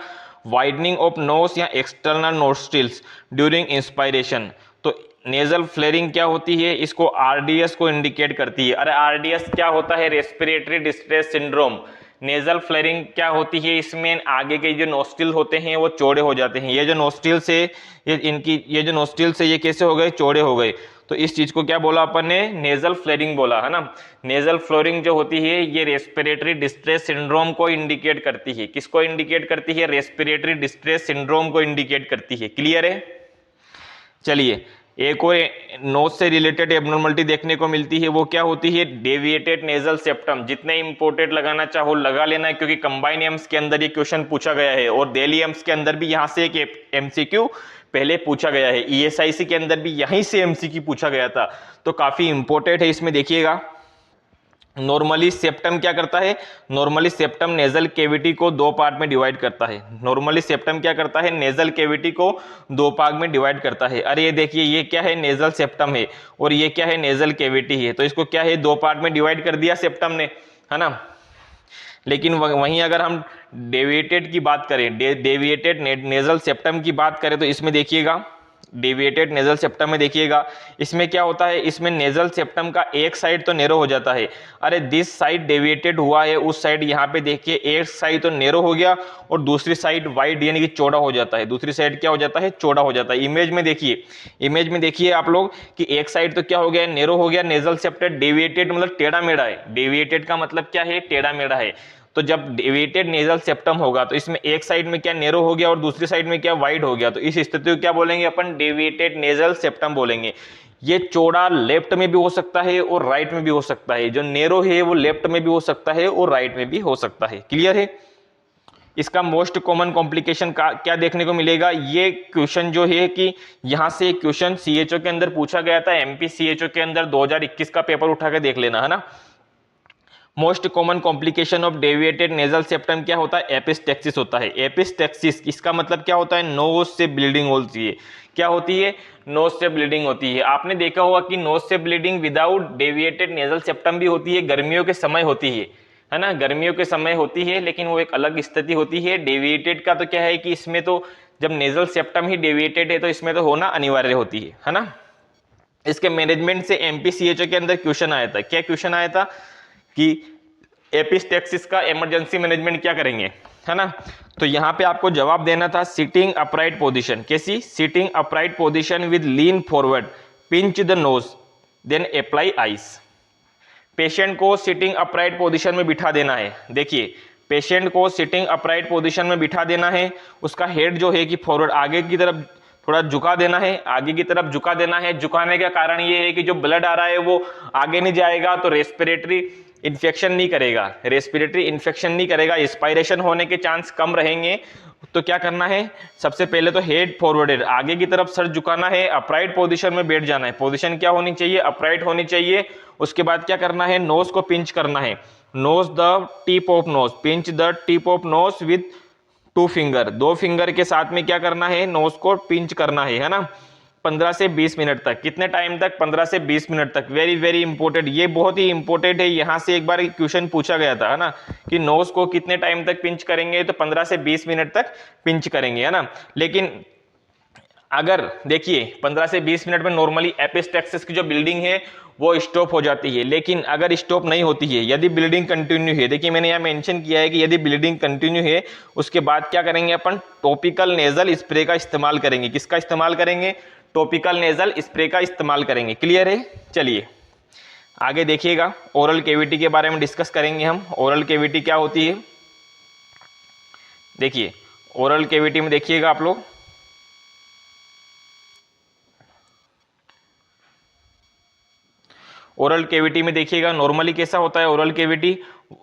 वाइडनिंग ऑफ नोज या एक्सटर्नल नोस्ट्रिल्स ड्यूरिंग इंस्पायरेशन। तो नेजल फ्लेयरिंग क्या होती है, इसको आरडीएस को इंडिकेट करती है। अरे आरडीएस क्या होता है, respiratory distress syndrome. Nasal flaring क्या होती है, इसमें आगे के जो नोस्ट्रिल होते हैं वो चौड़े हो जाते हैं। ये जो नोस्ट्रिल से ये जो नोस्ट्रिल से ये कैसे हो गए, चौड़े हो गए। तो इस चीज को क्या बोला अपन ने, नेजल फ्लेयरिंग बोला है ना। नेजल फ्लेयरिंग जो होती है ये रेस्पिरेटरी डिस्ट्रेस सिंड्रोम को इंडिकेट करती है। किसको इंडिकेट करती है, रेस्पिरेटरी डिस्ट्रेस सिंड्रोम को इंडिकेट करती है। क्लियर है, चलिए एक और नोज से रिलेटेड एब्नॉर्मलिटी देखने को मिलती है, वो क्या होती है, डेविएटेड नेजल सेप्टम। जितने इंपोर्टेड लगाना चाहो लगा लेना, क्योंकि कंबाइन एम्स के अंदर ये क्वेश्चन पूछा गया है और दिल्ली एम्स के अंदर भी यहाँ से एक एमसीक्यू पहले पूछा गया है। ईएसआईसी के अंदर भी यहीं से एमसीक्यू पूछा गया था, तो काफी इंपोर्टेंट है। इसमें देखिएगा नॉर्मली सेप्टम क्या करता है, नॉर्मली सेप्टम नेजल कैविटी को दो पार्ट में डिवाइड करता है। नॉर्मली सेप्टम क्या करता है, नेजल कैविटी को दो भाग में डिवाइड करता है। अरे ये देखिए ये क्या है, नेजल सेप्टम है और ये क्या है, नेजल कैविटी है। तो इसको क्या है, दो पार्ट में डिवाइड कर दिया सेप्टम ने, है ना। लेकिन वहीं अगर हम डेविएटेड की बात करें, डेविएटेड नेजल सेप्टम की बात करें तो इसमें देखिएगा डेविएटेड नेजल सेप्टम में देखिएगा इसमें क्या होता है, इसमें नेजल सेप्टम का एक साइड तो नेरो हो जाता है। अरे दिस साइड डेविएटेड हुआ है, उस साइड यहाँ पे देखिए एक साइड तो नेरो हो गया और दूसरी साइड वाइड यानी कि चौड़ा हो जाता है। दूसरी साइड क्या हो जाता है, चौड़ा हो जाता है। इमेज में देखिए आप लोग कि एक साइड तो क्या हो गया, नेरो हो गया नेजल सेप्टम। डेविएटेड मतलब टेढ़ा मेढ़ा है, डेविएटेड का मतलब क्या है, टेढ़ा मेढ़ा है। तो जब डेविएटेड नेजल सेप्टम होगा तो इसमें एक साइड में क्या नेरो हो गया और दूसरी साइड में क्या वाइड हो गया। तो इस स्थिति को क्या बोलेंगे अपन, डेविएटेड नेजल सेप्टम बोलेंगे। ये चौड़ा लेफ्ट में भी हो सकता है और राइट में भी हो सकता है। जो नेरो है वो लेफ्ट में भी हो सकता है और राइट में भी हो सकता है। क्लियर है। इसका मोस्ट कॉमन कॉम्प्लिकेशन का क्या देखने को मिलेगा, ये क्वेश्चन जो है कि यहां से क्वेश्चन सीएचओ के अंदर पूछा गया था, एमपी सीएचओ के अंदर 2021 का पेपर उठा के देख लेना, है ना। Most common complication of deviated nasal septum क्या होता है? एपिस्टेक्सिस होता है। एपिस्टेक्सिस इसका मतलब क्या होता है? नोज से ब्लीडिंग होती है। क्या होती है? नोज से ब्लीडिंग होती है। आपने देखा होगा कि नोज से bleeding without deviated nasal septum भी होती है, गर्मियों के समय होती है ना, गर्मियों के समय होती है, लेकिन वो एक अलग स्थिति होती है। डेविएटेड का तो क्या है कि इसमें तो जब नेजल सेप्टम ही डेविएटेड है तो इसमें तो होना अनिवार्य होती है ना। इसके मैनेजमेंट से एमपीसीएचओ के अंदर क्वेश्चन आया था। क्या क्वेश्चन आया था कि एपिस्टेक्सिस का इमरजेंसी मैनेजमेंट क्या करेंगे, है ना। तो यहाँ पे आपको जवाब देना था सिटिंग अपराइट पोजीशन। कैसी? Sitting upright position with lean forward, pinch the nose, then apply ice. Patient को सिटिंग अपराइट पोजीशन में बिठा देना है। देखिए, पेशेंट को सिटिंग अपराइट पोजीशन में बिठा देना है। उसका हेड जो है कि फॉरवर्ड आगे की तरफ थोड़ा झुका देना है, आगे की तरफ झुका देना है। झुकाने का कारण ये है कि जो ब्लड आ रहा है वो आगे नहीं जाएगा तो रेस्पिरेटरी इन्फेक्शन नहीं करेगा, रेस्पिरेटरी इन्फेक्शन नहीं करेगा, इंस्पायरेशन होने के चांस कम रहेंगे। तो क्या करना है? सबसे पहले तो हेड फॉरवर्डेड, आगे की तरफ सर झुकाना है, अपराइट पोजीशन में बैठ जाना है। पोजीशन क्या होनी चाहिए? अपराइट होनी चाहिए। उसके बाद क्या करना है? नोज को पिंच करना है। Nose the tip of nose, pinch the tip of nose with 2 finger, 2 finger के साथ में क्या करना है? नोज को पिंच करना है ना। 15 से 20 मिनट तक। कितने टाइम तक? 15 से 20 मिनट तक। वेरी वेरी इंपॉर्टेंट, ये बहुत ही इंपॉर्टेंट है। यहाँ से एक बार क्वेश्चन पूछा गया था, है ना, कि नोज को कितने टाइम तक पिंच करेंगे? तो 15 से 20 मिनट तक पिंच करेंगे, है ना। लेकिन अगर देखिए 15 से 20 मिनट में नॉर्मली एपिस्टेक्सिस की जो ब्लीडिंग है वो स्टॉप हो जाती है। लेकिन अगर स्टॉप नहीं होती है, यदि ब्लीडिंग कंटिन्यू है, देखिए मैंने यहाँ मेंशन किया है कि यदि ब्लीडिंग कंटिन्यू है उसके बाद क्या करेंगे? अपन टॉपिकल नेजल स्प्रे का इस्तेमाल करेंगे। किसका इस्तेमाल करेंगे? टॉपिकल नेजल स्प्रे का इस्तेमाल करेंगे। क्लियर है? चलिए आगे देखिएगा, ओरल कैविटी के बारे में डिस्कस करेंगे हम। ओरल कैविटी क्या होती है? देखिए ओरल कैविटी में देखिएगा आप लोग, ओरल कैविटी में देखिएगा नॉर्मली कैसा होता है? ओरल कैविटी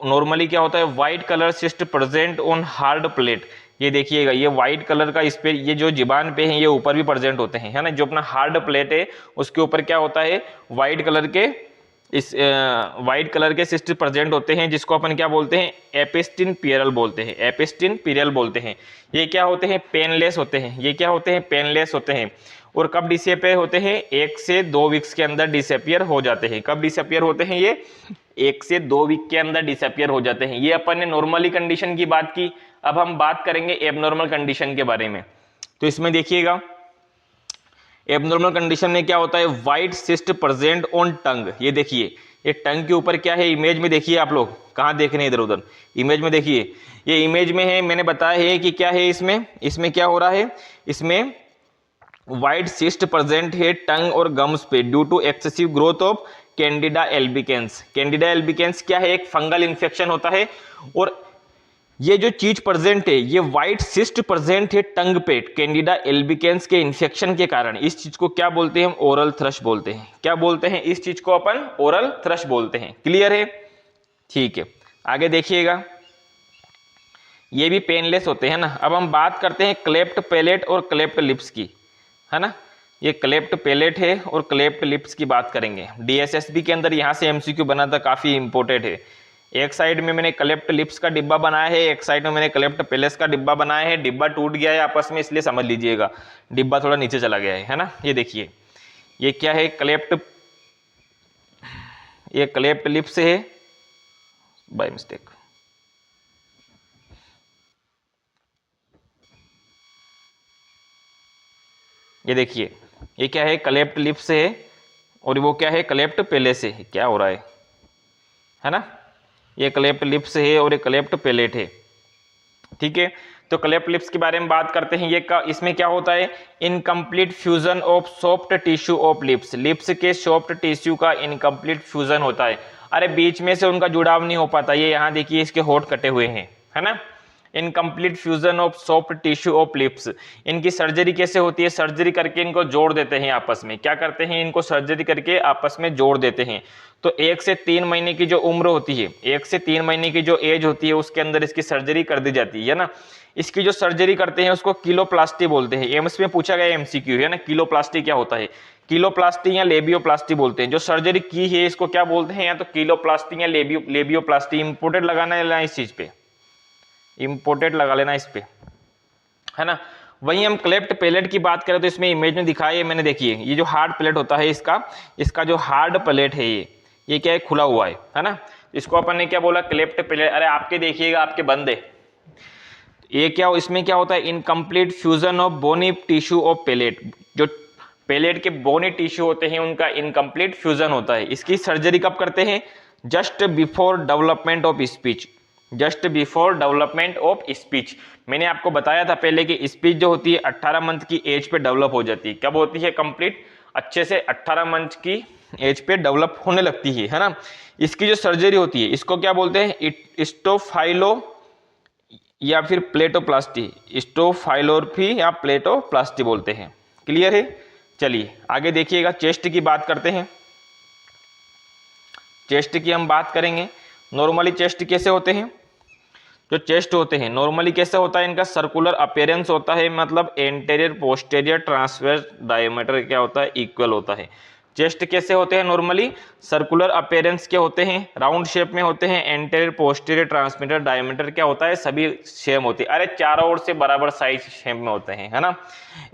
नॉर्मली क्या होता है? White colour cyst present on hard plate. ये देखिएगा, ये व्हाइट कलर का, इस पे ये जो जिबान पे है ये ऊपर भी प्रेजेंट होते हैं, है ना। जो अपना हार्ड प्लेट है उसके ऊपर क्या होता है? व्हाइट कलर के इस व्हाइट कलर के सिस्ट प्रेजेंट होते हैं, जिसको अपन क्या बोलते हैं? एपिस्टिन पियरल बोलते हैं। एपिस्टिन पियरल बोलते हैं। ये क्या होते हैं? पेनलेस होते हैं। ये क्या होते हैं? पेनलेस होते हैं। और कब डिसअपियर होते हैं? 1 से 2 वीक्स के अंदर डिसअपियर हो जाते हैं। कब डिसअपियर होते हैं? ये 1 से 2 वीक के अंदर डिसअपियर हो जाते हैं। ये अपन ने नॉर्मली कंडीशन की बात की। अब हम बात करेंगे एबनॉर्मल कंडीशन के बारे में। तो इसमें देखिएगा एबनॉर्मल कंडीशन में क्या होता है? व्हाइट सिस्ट प्रेजेंट ऑन टंग। ये देखिए, ये टंग के ऊपर क्या है? इमेज में देखिए आप लोग, कहाँ देख रहे हैं? इधर उधर इमेज में देखिए, ये इमेज में है। मैंने बताया है कि क्या है इसमें क्या हो रहा है? इसमें व्हाइट सिस्ट प्रेजेंट है टंग और गम्स पे due to excessive growth of candida albicans. Candida albicans क्या है? एक फंगल इन्फेक्शन होता है। और ये जो चीज प्रेजेंट है, ये व्हाइट सिस्ट प्रेजेंट है टंग पे कैंडिडा एल्बिकेंस के इन्फेक्शन के कारण। इस चीज को क्या बोलते हैं? ओरल थ्रश बोलते हैं। क्या बोलते हैं? इस चीज को अपन ओरल थ्रश बोलते हैं। क्लियर है? ठीक है, आगे देखिएगा, ये भी पेनलेस होते हैं ना। अब हम बात करते हैं क्लेफ्ट पैलेट और क्लेफ्ट लिप्स की, है ना। ये क्लेफ्ट पैलेट है और क्लेफ्ट लिप्स की बात करेंगे। डीएसएसबी के अंदर यहाँ से एमसीक्यू बना था, काफी इंपॉर्टेंट है। एक साइड में मैंने क्लेफ्ट लिप्स का डिब्बा बनाया है, एक साइड में मैंने क्लेफ्ट पैलेस का डिब्बा बनाया है। डिब्बा टूट गया है आपस में, इसलिए समझ लीजिएगा, डिब्बा थोड़ा नीचे चला गया है ना। ये देखिए, ये क्या है? ये क्लेफ्ट लिप्स है बाय मिस्टेक। ये देखिए, ये क्या है? क्लेफ्ट लिप्स है। और वो क्या है? क्लेफ्ट पैलेस है। क्या हो रहा है ना। ये क्लेफ्ट लिप्स है और ये क्लेफ्ट पैलेट है। ठीक है, तो क्लेफ्ट लिप्स के बारे में बात करते हैं। इसमें क्या होता है? Incomplete fusion of soft tissue of lips. Lips के सॉफ्ट टिश्यू का इनकम्प्लीट फ्यूजन होता है। अरे बीच में से उनका जुड़ाव नहीं हो पाता। ये यहाँ देखिए, इसके होठ कटे हुए हैं, है ना। Incomplete fusion of soft tissue of lips. इनकी सर्जरी कैसे होती है? सर्जरी करके इनको जोड़ देते हैं आपस में। क्या करते हैं? इनको सर्जरी करके आपस में जोड़ देते हैं। तो 1 से 3 महीने की जो उम्र होती है, 1 से 3 महीने की जो एज होती है, उसके अंदर इसकी सर्जरी कर दी जाती है ना। इसकी जो सर्जरी करते हैं उसको किलोप्लास्टी बोलते हैं। एम्स में पूछा गया एमसीक्यू है ना, किलोप्लास्टी क्या होता है, किलोप्लास्टी या लेबियोप्लास्टी बोलते हैं। जो सर्जरी की है इसको क्या बोलते हैं, या तो किलोप्लास्टी या लेबियोप्लास्टी। इंपोर्टेड लगाना है इस चीज पे, इंपोर्टेड लगा लेना इस पे, है ना। वहीं हम क्लेफ्ट पैलेट की बात करें तो इसमें इमेज में दिखाई है मैंने, देखिए ये जो हार्ड प्लेट होता है इसका जो हार्ड प्लेट है ये क्या है, खुला हुआ है ना। इसको अपन ने क्या बोला, क्लेफ्ट पैलेट। अरे आपके देखिएगा, आपके बंद है ये, क्या इसमें क्या होता है, incomplete fusion of bony tissue of palate. जो पैलेट के बोनी टिश्यू होते हैं उनका इनकम्प्लीट फ्यूजन होता है। इसकी सर्जरी कब करते हैं, just before development of speech, just before development of speech. मैंने आपको बताया था पहले कि स्पीच जो होती है 18 मंथ की एज पे डेवलप हो जाती है। कब होती है कंप्लीट, अच्छे से 18 मंथ की एज पे डेवलप होने लगती है ना। इसकी जो सर्जरी होती है इसको क्या बोलते हैं, स्टोफाइलो या फिर प्लेटोप्लास्टी, स्टोफाइलोरफी या प्लेटोप्लास्टी बोलते हैं। क्लियर है। चलिए आगे देखिएगा, चेस्ट की बात करते हैं। चेस्ट की हम बात करेंगे। नॉर्मली चेस्ट कैसे होते हैं, जो चेस्ट होते हैं नॉर्मली कैसे होता है, इनका सर्कुलर अपीयरेंस होता है, मतलब एंटेरियर पोस्टेरियर ट्रांसवर्स डायमीटर क्या होता है, इक्वल होता है। चेस्ट कैसे होते हैं नॉर्मली, सर्कुलर अपीयरेंस के होते हैं, राउंड शेप में होते हैं, एंटेरियर पोस्टेरियर ट्रांसमीटर डायमीटर क्या होता है, सभी सेम होते हैं। अरे चारों ओर से बराबर साइज शेप में होते हैं, है ना।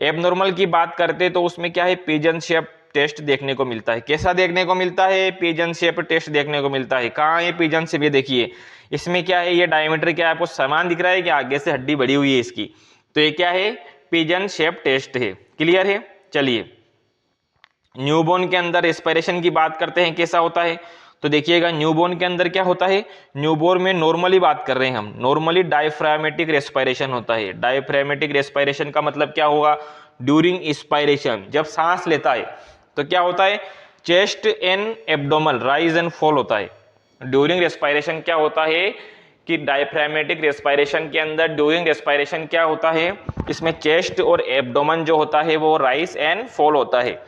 एबनॉर्मल की बात करते हैं तो उसमें क्या है, पिजन शेप टेस्ट देखने को मिलता है। कैसा देखने को मिलता है, पिजन शेप टेस्ट देखने को मिलता है। कहाँ है पिजन शेप, ये देखिए इसमें क्या है, ये डायमीटर क्या है, आपको समान दिख रहा है कि आगे से हड्डी बड़ी हुई है इसकी, तो ये क्या है, पिजन शेप टेस्ट है। क्लियर है। चलिए न्यूबॉर्न के अंदर रेस्पिरेशन की बात करते हैं, कैसा होता है, तो देखिएगा न्यूबॉर्न के अंदर क्या होता है, न्यूबॉर्न में नॉर्मली बात कर रहे हैं हम, नॉर्मली डायफ्रामेटिक रेस्पिरेशन होता है। डायफ्रामेटिक रेस्पिरेशन का मतलब क्या होगा, ड्यूरिंग इंस्पायरेशन, जब सांस लेता है तो क्या होता है, chest and abdomen rise and fall होता है। ड्यूरिंग रेस्पिरेशन क्या होता है कि डायफ्रामेटिक रेस्पिरेशन के अंदर ड्यूरिंग रेस्पिरेशन क्या होता है, इसमें चेस्ट और एब्डोमन जो होता है वो राइज एंड फॉल होता है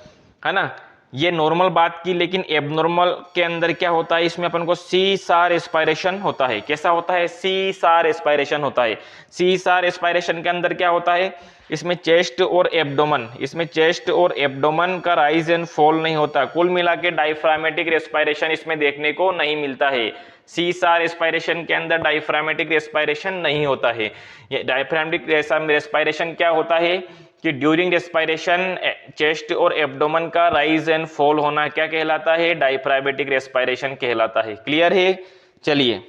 ना। ये नॉर्मल बात की, लेकिन एबनॉर्मल के अंदर क्या होता है, इसमें अपन को सी सार रेस्पिरेशन होता है। कैसा होता है, सी सार रेस्पिरेशन होता है। सी सार रेस्पिरेशन के अंदर क्या होता है, इसमें चेस्ट और एब्डोमन, इसमें चेस्ट और एब्डोमन का राइज एंड फॉल नहीं होता। कुल मिला के डायफ्रामेटिक रेस्पिरेशन इसमें देखने को नहीं मिलता है। सी सार रेस्पिरेशन के अंदर डायफ्रामेटिक रेस्पिरेशन नहीं होता है। ये डायफ्रामेटिक रेस्पिरेशन क्या होता है कि ड्यूरिंग रेस्पिरेशन चेस्ट और एब्डोमन का राइज एंड फॉल होना क्या कहलाता है, डायफ्रामेटिक रेस्पिरेशन कहलाता है। क्लियर है। चलिए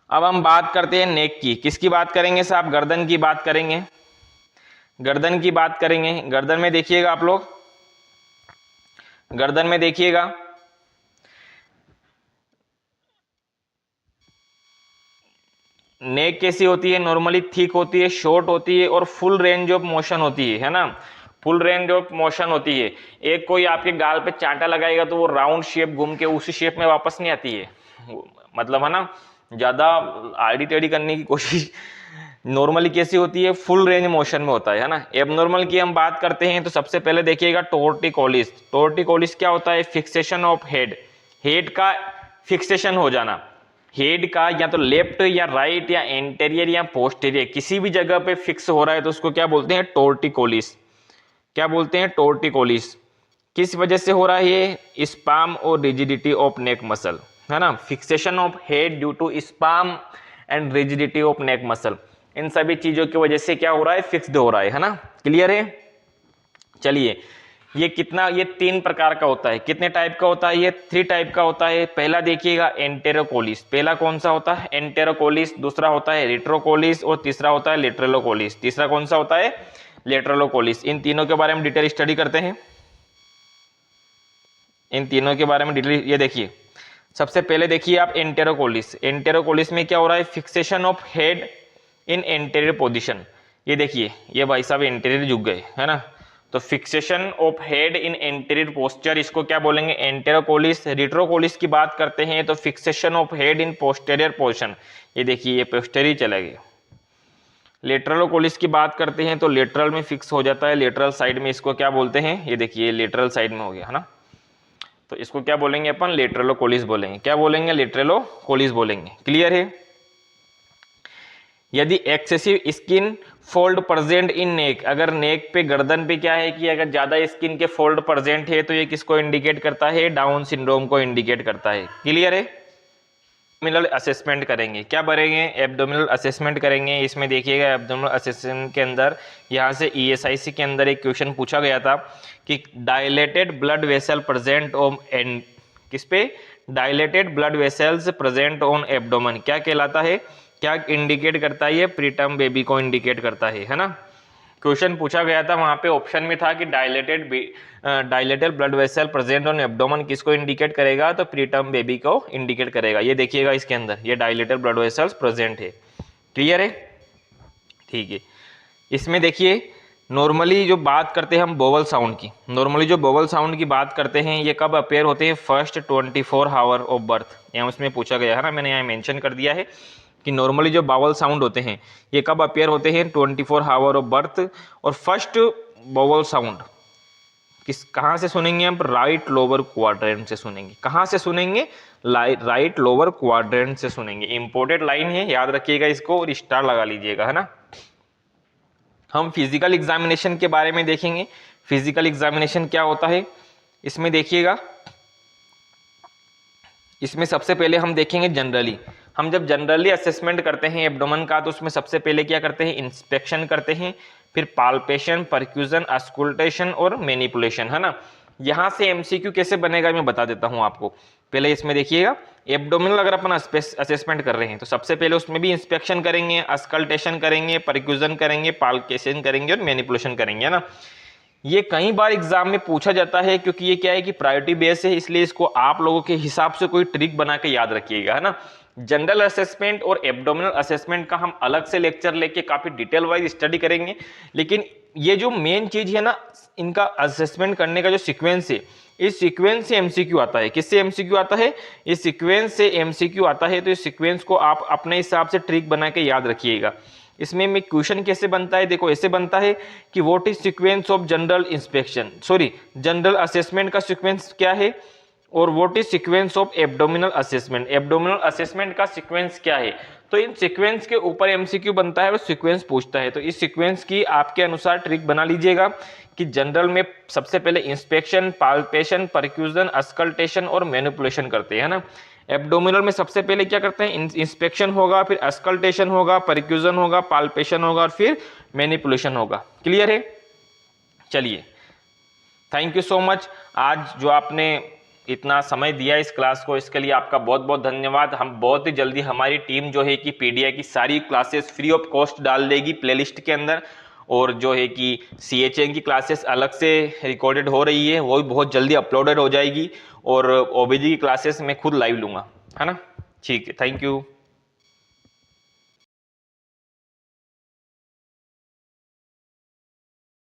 अब हम बात करते हैं नेक की। किसकी बात करेंगे साहब, गर्दन की बात करेंगे। गर्दन की बात करेंगे। गर्दन में देखिएगा आप लोग, गर्दन में देखिएगा नेक कैसी होती है, नॉर्मली थिक होती है, शॉर्ट होती है और फुल रेंज ऑफ मोशन होती है ना। फुल रेंज ऑफ मोशन होती है। एक कोई आपके गाल पे चांटा लगाएगा तो वो राउंड शेप घूम के उसी शेप में वापस नहीं आती है, मतलब है ना, ज्यादा आड़ी टेढ़ी करने की कोशिश। नॉर्मली कैसी होती है, फुल रेंज मोशन में होता है ना। एबनॉर्मल की हम बात करते हैं तो सबसे पहले देखिएगा टोर्टिकोलिस। टोर्टिकोलिस क्या होता है, फिक्सेशन ऑफ हेड, हेड का फिक्सेशन हो जाना। हेड का या तो लेफ्ट या राइट या एंटेरियर या पोस्टेरियर किसी भी जगह पे फिक्स हो रहा है तो उसको क्या बोलते हैं, टोर्टिकोलिस। क्या बोलते हैं, टोर्टिकोलिस। किस वजह से हो रहा है ये, स्पाम और रिजिडिटी ऑफ नेक मसल, है ना। Fixation of head due to spasm and rigidity of neck muscle, इन सभी चीजों की वजह से क्या हो रहा है, फिक्स्ड हो रहा है ना। क्लियर है। चलिए ये कितना, ये 3 प्रकार का होता है। कितने टाइप का होता है, ये 3 टाइप का होता है। पहला देखिएगा एंटेरोकोलिस, पहला कौन सा होता है, एंटेरोकोलिस। दूसरा होता है रेट्रोकोलिस और तीसरा होता है लेटरलोकोलिस। तीसरा कौन सा होता है, लेटरलोकोलिस। इन तीनों के बारे में डिटेल स्टडी करते हैं, इन तीनों के बारे में डिटेल। ये देखिए सबसे पहले देखिए आप एंटेरोकोलिस। एंटेरोकोलिस में क्या हो रहा है, fixation of head in anterior position. ये देखिए ये भाई साहब एंटेरियर झुक गए, है ना, तो fixation of head in anterior posture, इसको क्या बोलेंगे, एंटेरोकोलिस। रेट्रोकोलिस की बात करते हैं तो fixation of head in posterior position, ये देखिए ये पोस्टेरियर चला गया। लेटरलोकोलिस की बात करते हैं तो लेटरल में फिक्स हो जाता है, लेटरल साइड में, इसको क्या बोलते हैं, ये देखिए लेटरल साइड में हो गया, है ना, तो इसको क्या बोलेंगे अपन, लेटरलोकोलिस बोलेंगे। क्या बोलेंगे, लेटरलोकोलिस बोलेंगे। क्लियर है। यदि excessive skin fold present in neck, अगर नेक पे गर्दन पे क्या है कि अगर ज्यादा स्किन के फोल्ड प्रेजेंट है तो ये किसको इंडिकेट करता है, डाउन सिंड्रोम को इंडिकेट करता है। क्लियर है। एब्डोमिनल असेसमेंट करेंगे, क्या करेंगे, एब्डोमिनल असेसमेंट करेंगे। इसमें देखिएगा एब्डोमिनल असेसमेंट के अंदर यहाँ से ESIC के अंदर एक क्वेश्चन पूछा गया था कि dilated blood vessel present on and, किस पे, dilated blood vessels present on abdomen क्या कहलाता है, क्या इंडिकेट करता है, ये प्रीटर्म बेबी को इंडिकेट करता है ना। क्वेश्चन पूछा गया था, वहां पे ऑप्शन में था कि dilated blood vessel present on abdomen किसको इंडिकेट करेगा, तो प्रीटर्म बेबी को इंडिकेट करेगा। ये देखिएगा इसके अंदर ये डायलेटेड ब्लड वेसल्स प्रेजेंट है। क्लियर है, ठीक है। इसमें देखिए नॉर्मली जो बात करते हैं हम बोवल साउंड की, नॉर्मली जो बोवल साउंड की बात करते हैं ये कब अपेयर होते हैं, फर्स्ट 24 आवर ऑफ बर्थ, यहाँ उसमें पूछा गया है ना, मैंने यहाँ मेंशन कर दिया है कि नॉर्मली जो बावल साउंड होते हैं ये कब अपेयर होते हैं, 24 आवर ऑफ बर्थ। और फर्स्ट बावल साउंड कहाँ से सुनेंगे हम, राइट लोअर क्वाड्रेंट से सुनेंगे। कहाँ से सुनेंगे, राइट लोअर क्वाड्रेंट से सुनेंगे। इंपॉर्टेंट लाइन है, याद रखिएगा इसको और स्टार लगा लीजिएगा, है ना। हम फिजिकल एग्जामिनेशन के बारे में देखेंगे। फिजिकल एग्जामिनेशन क्या होता है, इसमें देखिएगा, इसमें सबसे पहले हम देखेंगे जनरली, हम जब जनरली असेसमेंट करते हैं एब्डोमेन का तो उसमें सबसे पहले क्या करते हैं, इंस्पेक्शन करते हैं, फिर पाल्पेशन, परक्यूजन, अस्कुल्टेशन और मैनिपुलेशन, है ना। यहाँ से MCQ कैसे बनेगा मैं बता देता हूँ आपको। पहले इसमें देखिएगा एब्डोमिनल अगर अपन असेसमेंट कर रहे हैं तो सबसे पहले उसमें भी इंस्पेक्शन करेंगे, अस्कल्टेशन करेंगे, परक्यूजन करेंगे, पाल्पेशन करेंगे और मैनिपुलेशन करेंगे, है ना। ये कई बार एग्जाम में पूछा जाता है क्योंकि ये क्या है कि प्रायोरिटी बेस है, इसलिए इसको आप लोगों के हिसाब से कोई ट्रिक बना के याद रखिएगा, है ना। जनरल असेसमेंट और एब्डोमिनल असेसमेंट का हम अलग से लेक्चर लेके काफी डिटेल वाइज स्टडी करेंगे, लेकिन ये जो मेन चीज है ना, इनका असेसमेंट करने का जो सीक्वेंस है, इस सीक्वेंस से MCQ आता है। किससे MCQ आता है, इस सीक्वेंस से MCQ आता है। तो इस सीक्वेंस को आप अपने हिसाब से ट्रिक बना के याद रखिएगा। इसमें में क्वेश्चन कैसे बनता है, देखो ऐसे बनता है कि what is sequence of general inspection, sorry general assessment का सीक्वेंस क्या है, और what is sequence of abdominal assessment, abdominal assessment का सीक्वेंस क्या है। तो इन सीक्वेंस के ऊपर MCQ बनता है और सीक्वेंस पूछता है। तो इस सीक्वेंस की आपके अनुसार ट्रिक बना लीजिएगा कि जनरल में सबसे पहले इंस्पेक्शन, पाल्पेशन, परक्यूजन, अस्कल्टेशन और मैनिपुलेशन करते हैं ना। एब्डोमिनल में सबसे पहले क्या करते हैं, इंस्पेक्शन होगा, फिर अस्कल्टेशन होगा, परक्यूजन होगा, पाल्पेशन होगा और फिर मैनिपुलेशन होगा। क्लियर है, चलिए थैंक यू सो मच। आज जो आपने इतना समय दिया इस क्लास को, इसके लिए आपका बहुत बहुत धन्यवाद। हम बहुत ही जल्दी हमारी टीम जो है कि PDI की सारी क्लासेस फ्री ऑफ कॉस्ट डाल देगी प्लेलिस्ट के अंदर, और जो है कि CHN की क्लासेस अलग से रिकॉर्डेड हो रही है, वो भी बहुत जल्दी अपलोडेड हो जाएगी, और OBG की क्लासेस मैं खुद लाइव लूँगा, है ना। ठीक है, थैंक यू।